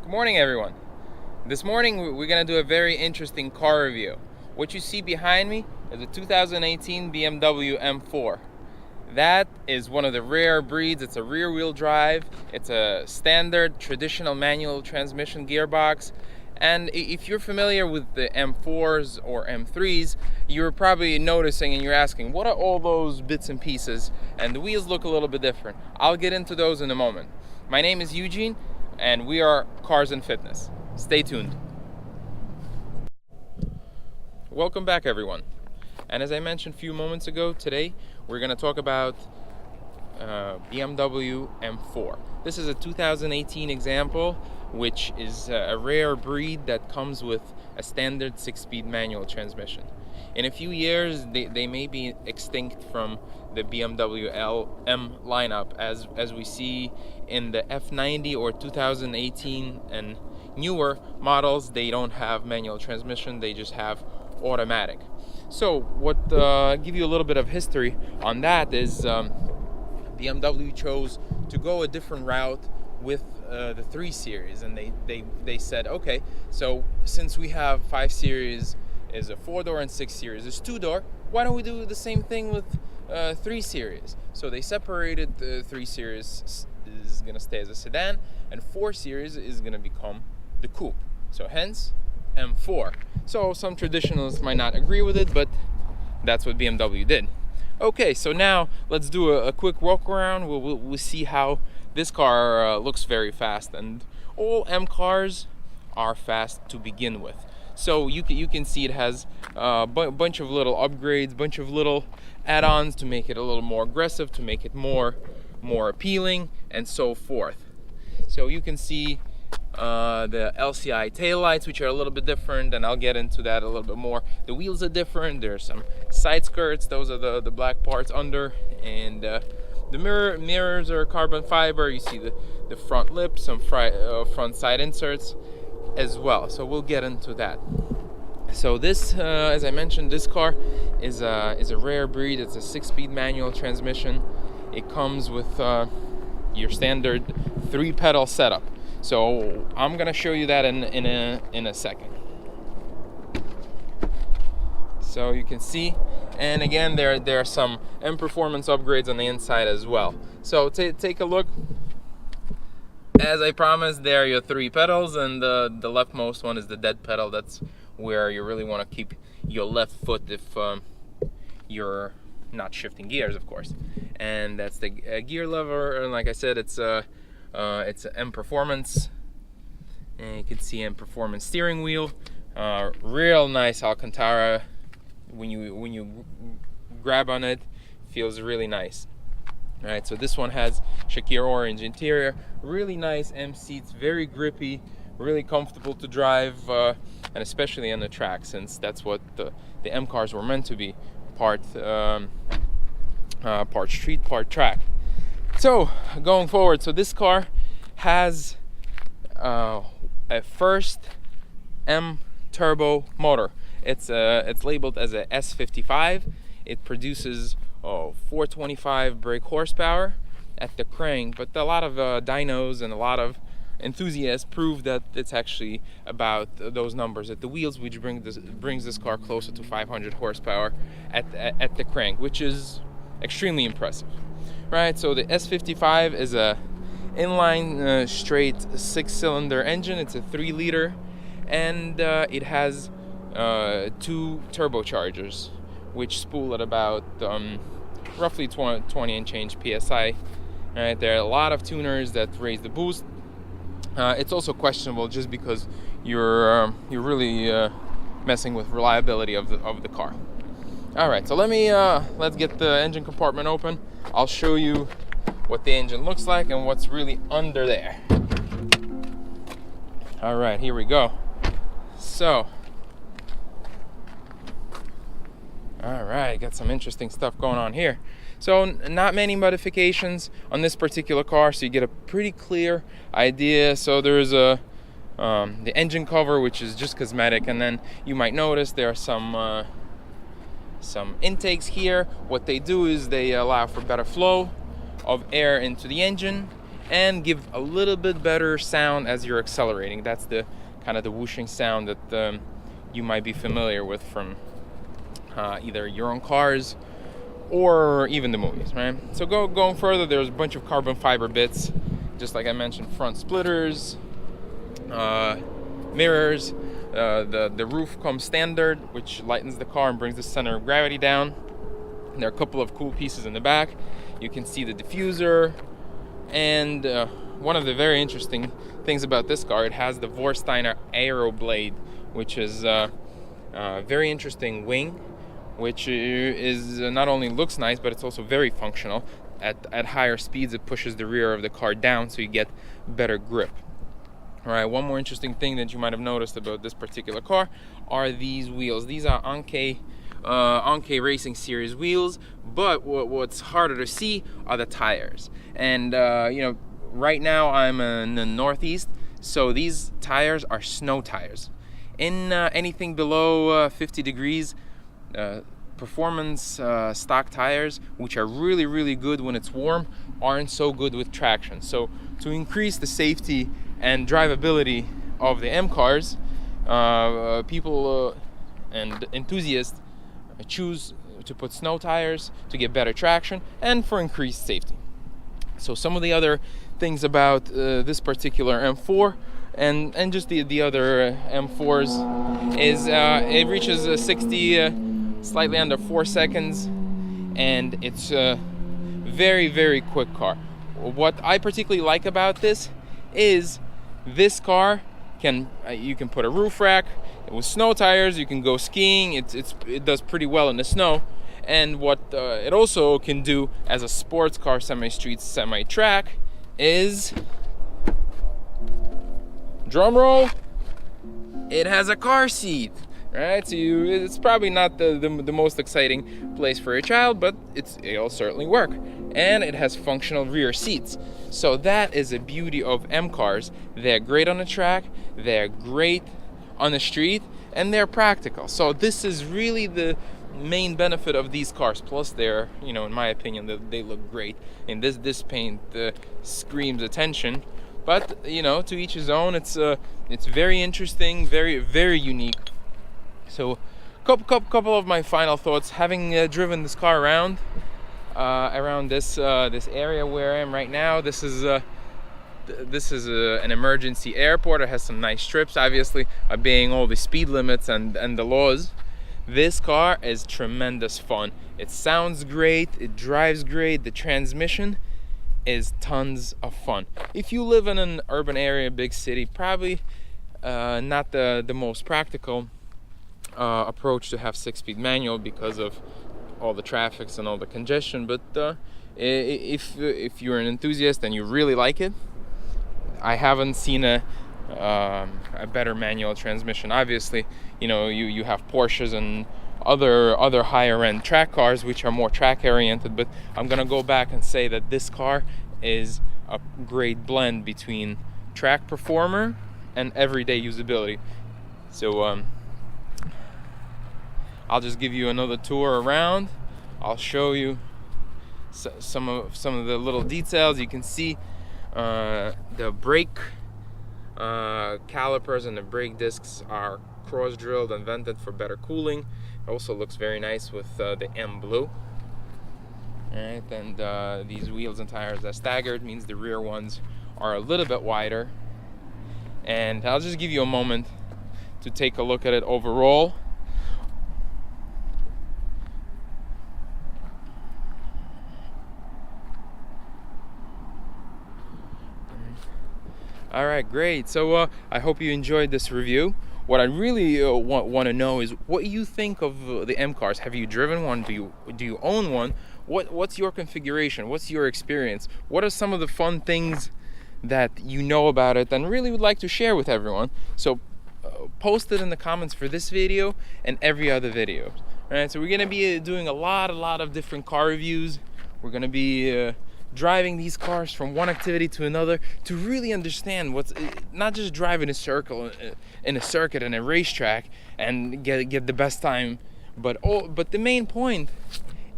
Good morning, everyone. This morning we're going to do a very interesting car review. What you see behind me is a 2018 BMW M4. That is one of the rare breeds. It's a rear-wheel drive. It's a standard traditional manual transmission gearbox. And if you're familiar with the M4s or M3s, you're probably noticing and you're asking, what are all those bits and pieces? And the wheels look a little bit different. I'll get into those in a moment. My name is Eugene, and we are Cars and Fitness. Stay tuned. Welcome back, everyone. And as I mentioned a few moments ago, today we're going to talk about BMW M4. This is a 2018 example, which is a rare breed that comes with a standard 6-speed manual transmission. In a few years, they may be extinct from the BMW M lineup, as we see in the F90 or 2018 and newer models. They don't have manual transmission, they just have automatic. So what give you a little bit of history on that is BMW chose to go a different route with the 3 Series, and they said, okay, so since we have 5 Series is a 4-door and 6 Series is 2-door, why don't we do the same thing with 3 Series? So they separated. The 3 Series is going to stay as a sedan, and 4 Series is going to become the coupe. So hence M4. So some traditionalists might not agree with it, but that's what BMW did. Okay, so now let's do a quick walk around. We'll see how this car looks very fast, and all M cars are fast to begin with. So you can see it has a bunch of little upgrades, bunch of little add-ons to make it a little more aggressive, to make it more appealing, and so forth. So you can see the LCI taillights, which are a little bit different, and I'll get into that a little bit more. The wheels are different. There's some side skirts. Those are the black parts under, and the mirrors are carbon fiber. You see the front lip, some front side inserts as well. So we'll get into that. So this, as I mentioned, this car is a rare breed. It's a 6-speed manual transmission. It comes with your standard 3-pedal setup. So I'm gonna show you that in a second. So you can see, and again, there are some M performance upgrades on the inside as well. So take a look. As I promised, there are your 3 pedals, and the leftmost one is the dead pedal. That's where you really want to keep your left foot if you're not shifting gears, of course. And that's the gear lever, and like I said, it's an M Performance, and you can see M Performance steering wheel. Real nice Alcantara. When you grab on it, feels really nice. All right, so this one has Shakir orange interior, really nice M seats, very grippy, really comfortable to drive, and especially on the track, since that's what the M cars were meant to be, part street, part track. So going forward, so this car has a first M turbo motor. It's labeled as a S55. It produces 425 brake horsepower at the crank, but a lot of dynos and a lot of enthusiasts prove that it's actually about those numbers at the wheels, which brings this car closer to 500 horsepower at the crank, which is extremely impressive, right? So the S55 is a inline straight 6-cylinder engine. It's a 3-liter, and it has 2 turbochargers, which spool at about roughly 20 and change psi. Right, there are a lot of tuners that raise the boost. It's also questionable, just because you're really messing with reliability of the car. All right, so let's get the engine compartment open. I'll show you what the engine looks like and what's really under there. All right, here we go. So, all right, got some interesting stuff going on here. So not many modifications on this particular car, so you get a pretty clear idea. So there's the engine cover, which is just cosmetic, and then you might notice there are some intakes here. What they do is they allow for better flow of air into the engine, and give a little bit better sound as you're accelerating. That's the kind of the whooshing sound that you might be familiar with from either your own cars or even the movies, right? So going further, there's a bunch of carbon fiber bits, just like I mentioned, front splitters, mirrors. The roof comes standard, which lightens the car and brings the center of gravity down. There are a couple of cool pieces in the back. You can see the diffuser, and one of the very interesting things about this car, it has the Vorsteiner Aero Blade, which is a very interesting wing, which is not only looks nice, but it's also very functional. At higher speeds, it pushes the rear of the car down, so you get better grip. All right, one more interesting thing that you might have noticed about this particular car are these wheels. These are Anke Racing Series wheels, but what's harder to see are the tires. And right now I'm in the Northeast, so these tires are snow tires. In anything below 50 degrees, performance stock tires, which are really good when it's warm, aren't so good with traction. So to increase the safety and drivability of the M cars, people and enthusiasts choose to put snow tires to get better traction and for increased safety. So some of the other things about this particular M4 and just the other M4s is it reaches 60 slightly under 4 seconds, and it's a very quick car. What I particularly like about this is this car you can put a roof rack with snow tires. You can go skiing. It does pretty well in the snow. And what it also can do as a sports car, semi-street, semi-track, is, drum roll, it has a car seat, right? So it's probably not the most exciting place for a child, but it'll certainly work. And it has functional rear seats. So that is a beauty of M cars. They're great on the track, they're great on the street, and they're practical. So this is really the main benefit of these cars. Plus they're, in my opinion, they look great. And this paint screams attention. But to each his own. It's very interesting, very unique. So couple of my final thoughts, having driven this car around this area where I am right now. This is an emergency airport. It has some nice strips, obviously obeying all the speed limits and the laws. This car is tremendous fun. It sounds great, it drives great, the transmission is tons of fun. If you live in an urban area, big city, probably not the most practical approach to have 6-speed manual because of all the traffics and all the congestion. But if you're an enthusiast and you really like it, I haven't seen a better manual transmission. Obviously, you have Porsches and other higher end track cars which are more track oriented, but I'm gonna go back and say that this car is a great blend between track performer and everyday usability. So I'll just give you another tour around. I'll show you some of the little details. You can see the brake calipers and the brake discs are cross drilled and vented for better cooling. It also looks very nice with the M blue. Alright, and these wheels and tires are staggered, means the rear ones are a little bit wider. And I'll just give you a moment to take a look at it overall. All right, great. So I hope you enjoyed this review. What I really want to know is what you think of the M cars. Have you driven one? Do you own one? What's your configuration? What's your experience? What are some of the fun things that you know about it and really would like to share with everyone? So post it in the comments for this video and every other video. All right, so we're gonna be doing a lot of different car reviews. We're gonna be driving these cars from one activity to another to really understand what's not just driving a circle in a circuit and a racetrack and get the best time, but the main point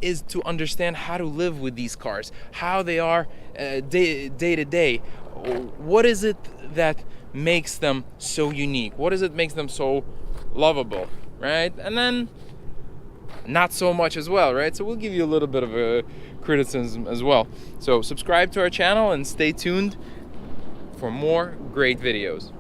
is to understand how to live with these cars, how they are day to day. What is it that makes them so unique? What is it makes them so lovable, right? And then not so much as well, right? So we'll give you a little bit of a criticism as well. So subscribe to our channel and stay tuned for more great videos.